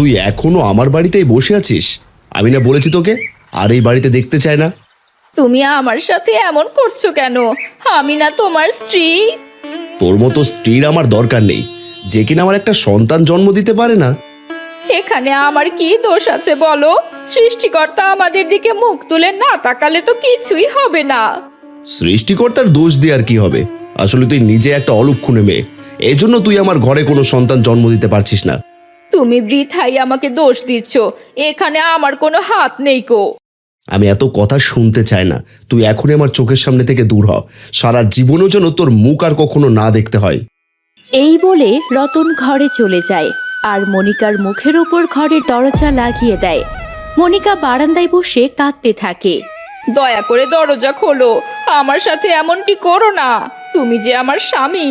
তুই এখনো আমার বাড়িতেই বসে আছিস? আমি না বলেছি তোকে আর এই বাড়িতে দেখতে চাই না। তুমি আমার সাথে এমন করছো কেন? আমি না তোমার স্ত্রী? তোর মতো স্ত্রীর আমার দরকার নেই, যে কিনা আমার একটা সন্তান জন্ম দিতে পারে না। এখানে আমার কি দোষ আছে বলো? সৃষ্টিকর্তা আমাদের দিকে মুখ তুলে না তাকালে তো কিছুই হবে না। সৃষ্টিকর্তার দোষ দিয়ে আর কি হবে? আসলে তুই নিজে একটা অলক্ষণে মেয়ে, এই জন্য তুই আমার ঘরে কোনো সন্তান জন্ম দিতে পারছিস না। তুমি বৃথাই আমাকে দোষ দিচ্ছ, এখানে আমার কোনো হাত নেই কো। আমি এত কথা শুনতে চাই না, তুই এখনই আমার চোখের সামনে থেকে দূর হ। সারা জীবনও যেন তোর মুখ আর কখনো না দেখতে হয়। এই বলে রতন ঘরে চলে যায় আর মনিকার মুখের ওপর ঘরের দরজা লাগিয়ে দেয়। মনিকা বারান্দায় বসে কাঁদতে থাকে। দয়া করে দরজা খোলো, আমার সাথে এমনটি করো না। তুমি যে আমার স্বামী,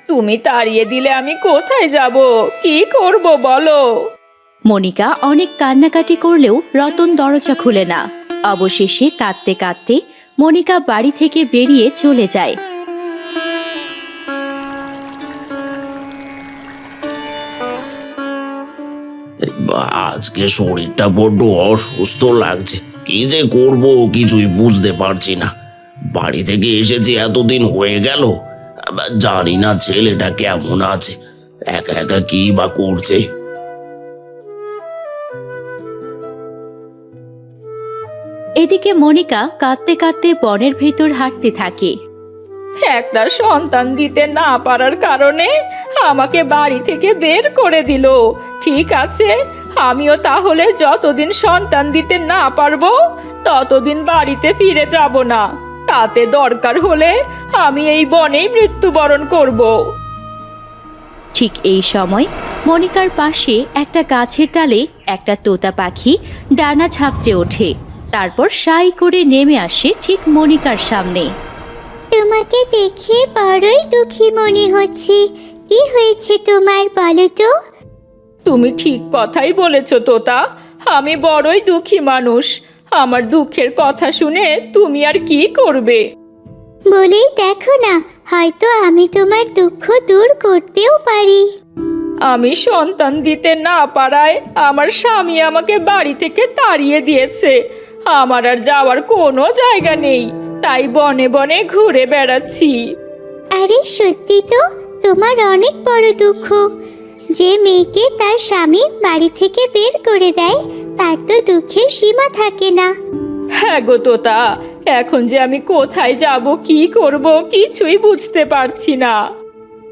তুমি তাড়িয়ে দিলে আমি কোথায় যাব, কি করব বলো? মনিকা অনেক কান্নাকাটি করলেও রতন দরজা খুলে না। অবশেষে কাঁদতে কাঁদতে মনিকা বাড়ি থেকে বেরিয়ে চলে যায়। আজকে শরীরটা বড্ড অসুস্থ লাগছে, কি যে করব কিছুই বুঝতে পারছি না। বাড়ি থেকে এসেছি এতদিন হয়ে গেল, জানি না ছেলেটা কেমন আছে, একা একা কি বা করছে। এদিকে মনিকা কাঁদতে কাঁদতে বনের ভেতর হাঁটতে থাকে। একটা সন্তান দিতে না পারার কারণে আমাকে বাড়ি থেকে বের করে দিল। ঠিক আছে, আমিও তাহলে যতদিন সন্তান দিতে না পারবো ততদিন বাড়িতে ফিরে যাব না। তাতে দরকার হলে আমি এই বনেই মৃত্যুবরণ করব। ঠিক এই সময় মনিকার পাশে একটা গাছের ডালে একটা তোতা পাখি ডানা ঝাপটে ওঠে। তারপর সাই করে নেমে আসে ঠিক মনিকার সামনে। তোমাকে দেখে বড়ই দুঃখী মনে হচ্ছে, কি হয়েছে তোমার বলো তো? তুমি ঠিক কথাই বলেছ তোতা, আমি বড়ই দুঃখী মানুষ। আমার দুঃখের কথা শুনে তুমি আর কি করবে? বলেই দেখো না, হয়তো আমি তোমার দুঃখ দূর করতেও পারি। আমি সন্তান দিতে না পারায় আমার স্বামী আমাকে বাড়ি থেকে তাড়িয়ে দিয়েছে। আমার আর যাওয়ার কোনো জায়গা নেই, তাই বনে বনে ঘুরে বেড়াচ্ছি। আরে সত্যি তো, তোমার অনেক বড় দুঃখ। যে মেয়েকে তার স্বামী বাড়ি থেকে বের করে দেয় তার তো দুঃখের সীমা থাকে না। হ্যাঁ গো তোতা, এখন যে আমি কোথায় যাব, কি করব কিছুই বুঝতে পারছি না।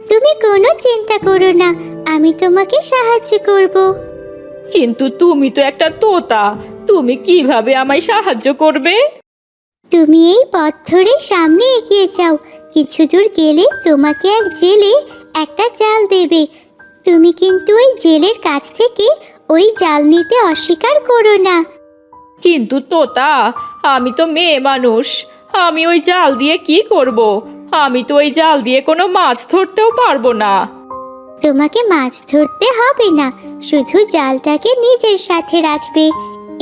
তুমি কোনো চিন্তা করো না, আমি তোমাকে সাহায্য করব। কিন্তু তুমি তো একটা তোতা, তুমি কিভাবে আমায় সাহায্য করবে? তুমি এই পথ ধরে সামনে এগিয়ে যাও, কিছু দূর গেলে তোমাকে এক জেলে একটা জাল দেবে। তুমি কিন্তু ওই জেলের কাছ থেকে ওই জাল নিতে অস্বীকার করো না। কিন্তু তোতা, আমি তো মেয়ে মানুষ, আমি ওই জাল দিয়ে কি করব? আমি তো ওই জাল দিয়ে কোনো মাছ ধরতেও পারবো না। তোমাকে মাছ ধরতে হবে না, শুধু জালটাকে নিজের সাথে রাখবে।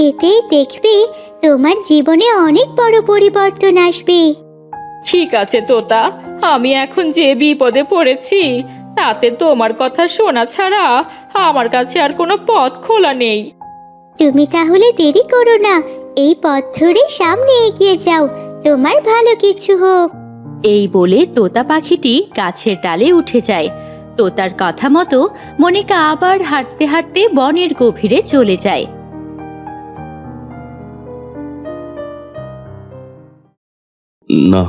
এতেই দেখবে তোমার জীবনে অনেক বড় পরিবর্তন আসবে। ঠিক আছে তোতা, আমি এখন যে বিপদে পড়েছি তাতে তোমার কথা শোনা ছাড়া আমার কাছে আর কোনো পথ খোলা নেই। তুমি তাহলে দেরি করো না, এই পথ ধরে সামনে এগিয়ে যাও, তোমার ভালো কিছু হোক। এই বলে তোতা পাখিটি গাছের ডালে উঠে যায়। তোতার কথা মতো মনিকা আবার হাঁটতে হাঁটতে বনের গভীরে চলে যায়। না,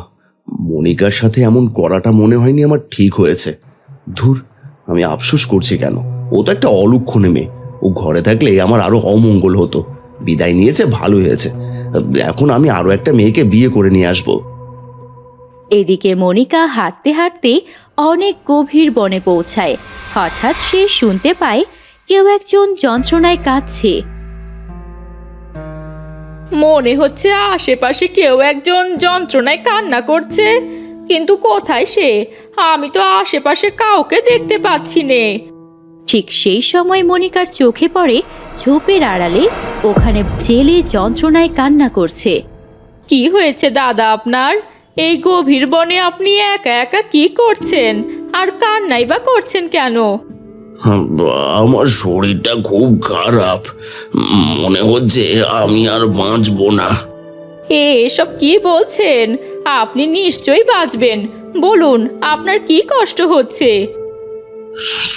মনিকার সাথে এমন করাটা মনে হয়নি আমার ঠিক হয়েছে। ধুর, আমি আফসোস করছি কেন? ও তো একটা অলক্ষণে মেয়ে, ও ঘরে থাকলে আমার আরো অমঙ্গল হতো। বিদায় নিয়েছে, ভালো হয়েছে। এখন আমি আরো একটা মেয়েকে বিয়ে করে নিয়ে আসবো। এদিকে মনিকা হাঁটতে হাঁটতে অনেক গভীর বনে পৌঁছায়। হঠাৎ সে শুনতে পায় কেউ একজন যন্ত্রণায় কাঁদছে। মনে হচ্ছে আশেপাশে কেউ একজন যন্ত্রণায় কান্না করছে, কিন্তু কোথায় সে? আমি তো আশেপাশে কাউকে দেখতে পাচ্ছি নে। ঠিক সেই সময় মনিকার চোখে পড়ে ঝোপের আড়ালে ওখানে জেলে যন্ত্রণায় কান্না করছে। কি হয়েছে দাদা আপনার? এই গভীর বনে আপনি একা একা কি করছেন? আর কান্নাই বা করছেন কেন? আমার শরীরটা খুব খারাপ, মনে হচ্ছে আমি আর বাঁচবো না। এসব কি বলছেন? আপনি নিশ্চয়ই বাঁচবেন। বলুন, আপনার কি কষ্ট হচ্ছে?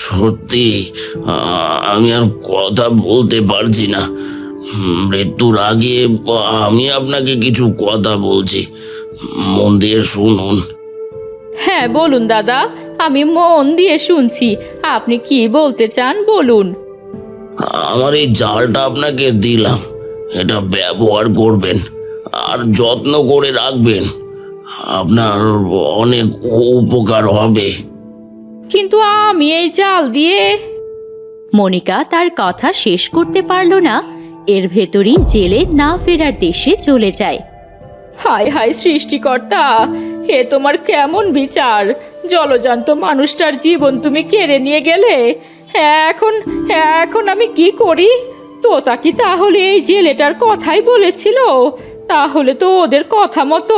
সত্যি আমি আর কথা বলতে পারছি না। মৃত্যুর আগে আমি আপনাকে কিছু কথা বলছি, মন দিয়ে শুনুন। হ্যাঁ বলুন দাদা, আমি মন দিয়ে শুনছি। আপনি কি বলতে চান বলুন। আমার এই জালটা আপনাকে দিলাম, এটা ব্যবহার করবেন আর যত্ন করে রাখবেন, আপনার অনেক উপকার হবে। কিন্তু আমি এই জাল দিয়ে... মনিকা তার কথা শেষ করতে পারল না। এর ভেতরই জেলে না ফেরার দেশে চলে যায়। হায় হায় সৃষ্টিকর্তা, হে তোমার কেমন বিচার! জলজান্ত মানুষটার জীবন তুমি কেড়ে নিয়ে গেলে। এখন আমি কি করি? তোতা কি তাহলে এই জেলেটার কথাই বলেছিল? তাহলে তো ওদের কথা মতো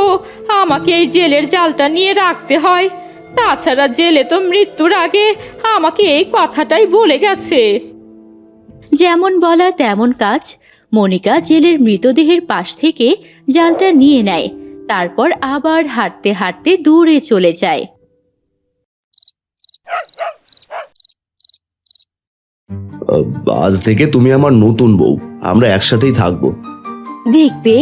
আমাকে এই জেলের জালটা নিয়ে রাখতে হয়। তাছাড়া জেলে তো মৃত্যুর আগে আমাকে এই কথাটাই বলে গেছে। যেমন বলা তেমন কাজ। মনিকা জেলের মৃতদেহের পাশ থেকে জালটা নিয়ে নেয়, তারপর আবার হাঁটতে হাঁটতে দূরে চলে যায়। আজ থেকে তুমি আমার নতুন বউ, আমরা একসাথেই থাকবো। দেখবে,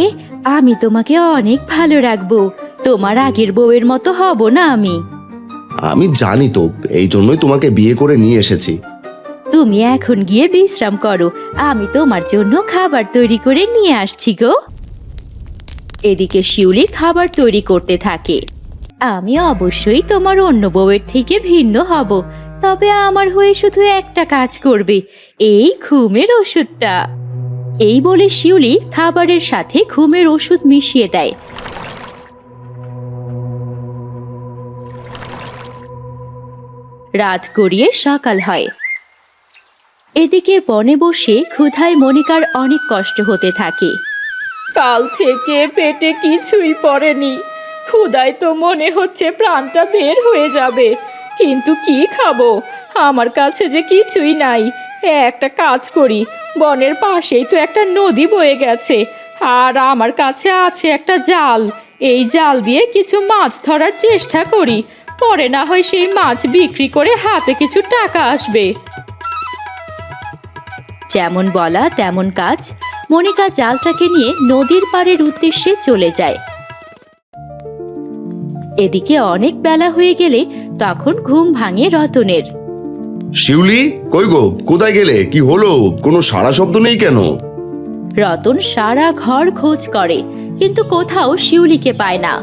আমি তোমাকে অনেক ভালো রাখবো। তোমার আগের বউয়ের মতো হব না আমি। আমি জানি তো, এই জন্যই তোমাকে বিয়ে করে নিয়ে এসেছি। তুমি এখন গিয়ে বিশ্রাম করো, আমি তোমার জন্য খাবার তৈরি করে নিয়ে আসছি গো। এদিকে শিউলি খাবার তৈরি করতে থাকে। আমি অবশ্যই তোমার অন্য বউয়ের থেকে ভিন্ন হব, তবে আমার হয়ে শুধু একটা কাজ করবে, এই ঘুমের ওষুধটা। এই বলে শিউলি খাবারের সাথে ঘুমের ওষুধ মিশিয়ে দেয়। রাত গড়িয়ে সকাল হয়। এদিকে বনে বসে ক্ষুধায় মনিকার অনেক কষ্ট হতে থাকে। কাল থেকে পেটে কিছুই পড়েনি। ক্ষুধায় তো মনে হচ্ছে প্রাণটা বের হয়ে যাবে, কিন্তু কি খাবো? আমার কাছে যে কিছুই নাই। একটা কাজ করি, বনের পাশেই তো একটা নদী বয়ে গেছে, আর আমার কাছে আছে একটা জাল। এই জাল দিয়ে কিছু মাছ ধরার চেষ্টা করি, পরে না হয় সেই মাছ বিক্রি করে হাতে কিছু টাকা আসবে। যেমন বলা তেমন কাজ। মনিকা জালটাকে নিয়ে নদীর পাড়ের উদ্দেশ্যে চলে যায়। এদিকে অনেক বেলা হয়ে গেলে তখন ঘুম ভাঙে রতনের। শিউলি, কই গো? কোথায় গেলে? কি হলো? কোনো সাড়া শব্দ নেই কেন? রতন সারা ঘর খোঁজ করে, কিন্তু কোথাও শিউলিকে পায় না।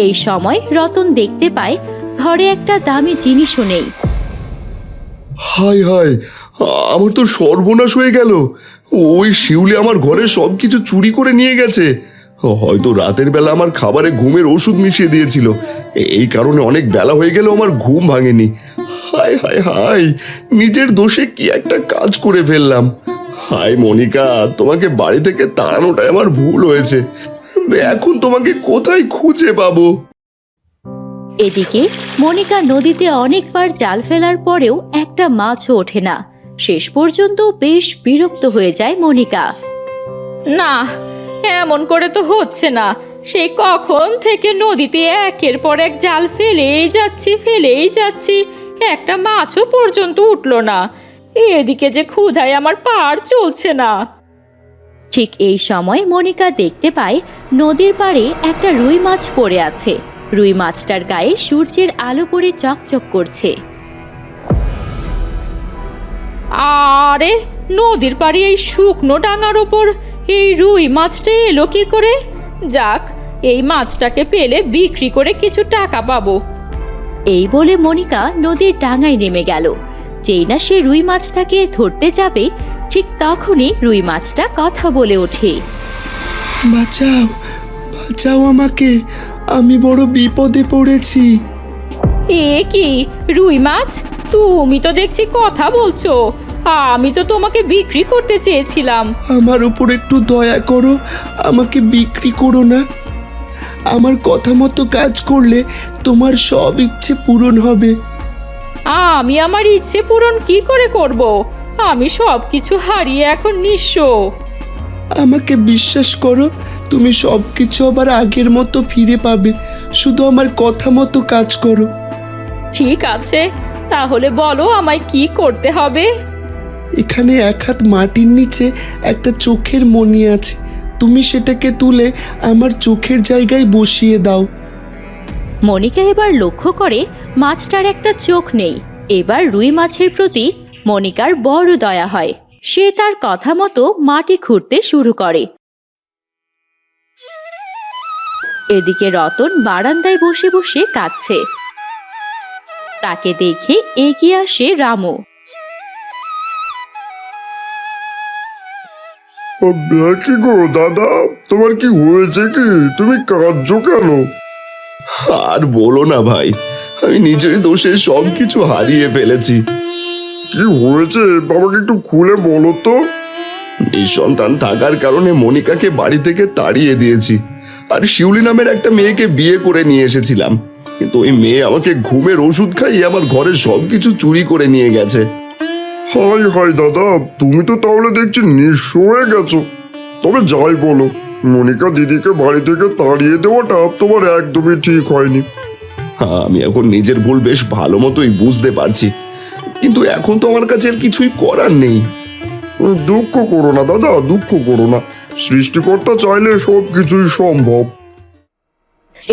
এই সময় রতন দেখতে পায় ঘরে একটা দামি জিনিসও নেই। হায় হায়, আমার তো সর্বনাশ হয়ে গেল। ওই শিউলি আমার ঘরে সবকিছু চুরি করে নিয়ে গেছে। হয়তো রাতের বেলা আমার খাবারে ঘুমের ওষুধ মিশিয়ে দিয়েছিল, এই কারণে অনেক বেলা হয়ে গেল আমার ঘুম ভাঙেনি। হায় হায় হায়, নিজের দোষে কি একটা কাজ করে ফেললাম। হায় মনিকা, তোমাকে বাড়ি থেকে তাড়ানোটাই আমার ভুল হয়েছে। এখন তোমাকে কোথায় খুঁজে পাবো? এদিকে মনিকা নদীতে অনেকবার জাল ফেলার পরেও একটা মাছও ওঠে না। শেষ পর্যন্ত বেশ বিরক্ত হয়ে যায় মনিকা। না, এমন করে তো হচ্ছে না। সেই কখন থেকে নদীতে একের পর এক জাল ফেলেই যাচ্ছি, একটা মাছও পর্যন্ত উঠলো না। এদিকে যে ক্ষুধায় আমার পার চলছে না। ঠিক এই সময় মনিকা দেখতে পায় নদীর পাড়ে একটা রুই মাছ পড়ে আছে। রুই মাছটার গায়ে সূর্যের আলো পড়ে চকচক করছে। আরে, নদীর পাড়ে এই শুকনো ডাঙার ওপর এই রুই মাছটা এলো কি করে? যাক, এই মাছটাকে পেলে বিক্রি করে কিছু টাকা পাবো। এই বলে মনিকা নদীর ডাঙায় নেমে গেল। যেই না সে রুই মাছটাকে ধরতে যাবে, ঠিক তখনই রুই মাছটা কথা বলে ওঠে। বাঁচাও, বাঁচাও আমাকে, আমি বড় বিপদে পড়েছি। এ কি রুই মাছ? তুমি তো দেখছি কথা বলছো। আমি তো তোমাকে বিক্রি করতে চেয়েছিলাম। আমার উপর একটু দয়া করো, আমাকে বিক্রি করো না। আমার কথা মতো কাজ করলে তোমার সব ইচ্ছে পূরণ হবে। আমি আমার ইচ্ছে পূরণ কি করে করব? আমি সব কিছু হারিয়ে এখন নিঃস্ব। আমাকে বিশ্বাস করো, তুমি সব কিছু আবার আগের মতো ফিরে পাবে। শুধু আমার কথা মতো কাজ করো। ঠিক আছে, তাহলে বলো আমায় কি করতে হবে? এখানে এক হাত মাটির নিচে একটা চোখের মণি আছে। তুমি সেটাকে তুলে আমার চোখের জায়গায় বসিয়ে দাও। মনিকা এবার লক্ষ্য করে মাছটার একটা চোখ নেই। এবার রুই মাছের প্রতি মনিকার বড় দয়া হয়। সে তার কথা মতো মাটি খুঁড়তে শুরু করে। এদিকে রতন বারান্দায় বসে বসে কাঁদছে। তাকে দেখে এগিয়ে আসে রামু। কি গো দাদা, তোমার কি হয়েছে? কি তুমি কাঁদছো কেন? আর বলো না ভাই, আমি নিজের দোষে সব কিছু হারিয়ে ফেলেছি। কি হয়েছে বাবাকে একটু খুলে বলো তো। নিঃসন্তান থাকার কারণে মনিকাকে বাড়ি থেকে তাড়িয়ে দিয়েছি, আর শিউলি নামের একটা মেয়েকে বিয়ে করে নিয়ে এসেছিলাম। কিন্তু ওই মেয়ে আমাকে ঘুমের ওষুধ খাইয়ে আমার ঘরের সবকিছু চুরি করে নিয়ে গেছে। হাই হাই দাদা, তুমি তো তাহলে দেখছি নিঃস্ব হয়ে গেছো। তবে যাই বলো, মনিকা দিদিকে বাড়ি থেকে তাড়িয়ে দেওয়াটা তোমার একদমই ঠিক হয়নি। আমি এখন নিজের ভুল বেশ ভালো মতোই বুঝতে পারছি, কিন্তু এখন তো আমার কাছে আর কিছুই করার নেই। দুঃখ করো না দাদা, দুঃখ করো না। সৃষ্টিকর্তা চাইলে সব কিছুই সম্ভব।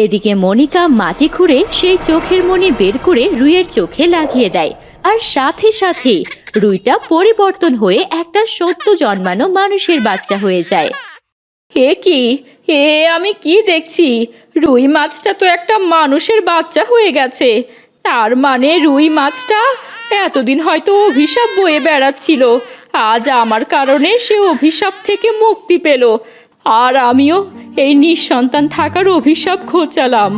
এদিকে মনিকা মাটি খুঁড়ে সেই চোখের মণি বের করে রুইয়ের চোখে লাগিয়ে দেয়। আর সাথে সাথে রুইটা পরিবর্তন হয়ে একটা সদ্য জন্মানো মানুষের বাচ্চা হয়ে যায়। হে কি, হে আমি কি দেখছি? রুই মাছটা তো একটা মানুষের বাচ্চা হয়ে গেছে। তার মানে রুই মাছটা এতদিন হয়তো অভিশাপ বয়ে বেড়াচ্ছিল। আজ আমার কারণে সে অভিশাপ থেকে মুক্তি পেল, আর আমিও এই নিঃসন্তান থাকার অভিশাপ ঘোচালাম।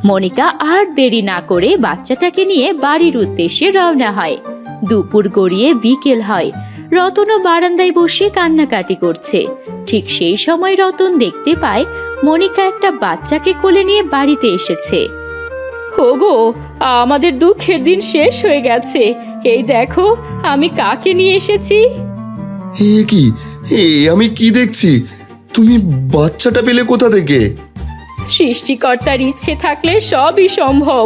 মনিকা আর দেরি না করে বাচ্চাটাকে নিয়ে বাড়ির উদ্দেশ্যে রওনা হয়। দুপুর গড়িয়ে বিকেল হয়। রতনও বারান্দায় বসে কান্নাকাটি করছে। ঠিক সেই সময় রতন দেখতে পায় মনিকা একটা বাচ্চাকে কোলে নিয়ে বাড়িতে এসেছে। ওগো, আমাদের দুঃখের দিন শেষ হয়ে গেছে। এই দেখো আমি কাকে নিয়ে এসেছি। এ কি, আমি কি দেখছি? তুমি বাচ্চাটা পেলে কোথা থেকে? সৃষ্টিকর্তার ইচ্ছে থাকলে সবই সম্ভব।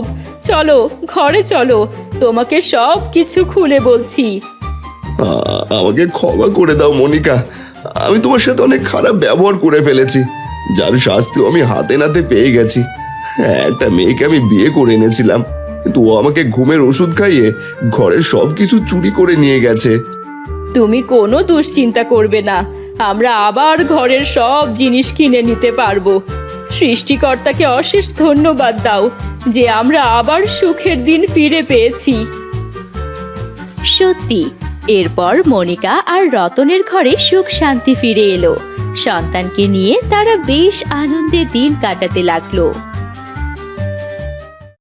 চলো ঘরে চলো, তোমাকে সব কিছু খুলে বলছি। আমাকে ক্ষমা করে দাও মনিকা, আমি তোমার সাথে অনেক খারাপ ব্যবহার করে ফেলেছি, যার শাস্তিও আমি হাতে নাতে পেয়ে গেছি। একটা মেয়েকে আমি বিয়ে করে এনেছিলাম, কিন্তু ও আমাকে ঘুমের ওষুধ খাইয়ে ঘরের সবকিছু চুরি করে নিয়ে গেছে। তুমি কোনো দুশ্চিন্তা করবে না, আমরা আবার ঘরের সব জিনিস কিনে নিতে পারবো। সৃষ্টিকর্তাকে অশেষ ধন্যবাদ দাও যে আমরা আবার সুখের দিন ফিরে পেয়েছি। সত্যি, এরপর মনিকা আর রতনের ঘরে সুখ শান্তি ফিরে এলো। সন্তানকে নিয়ে তারা বেশ আনন্দে দিন কাটাতে লাগলো।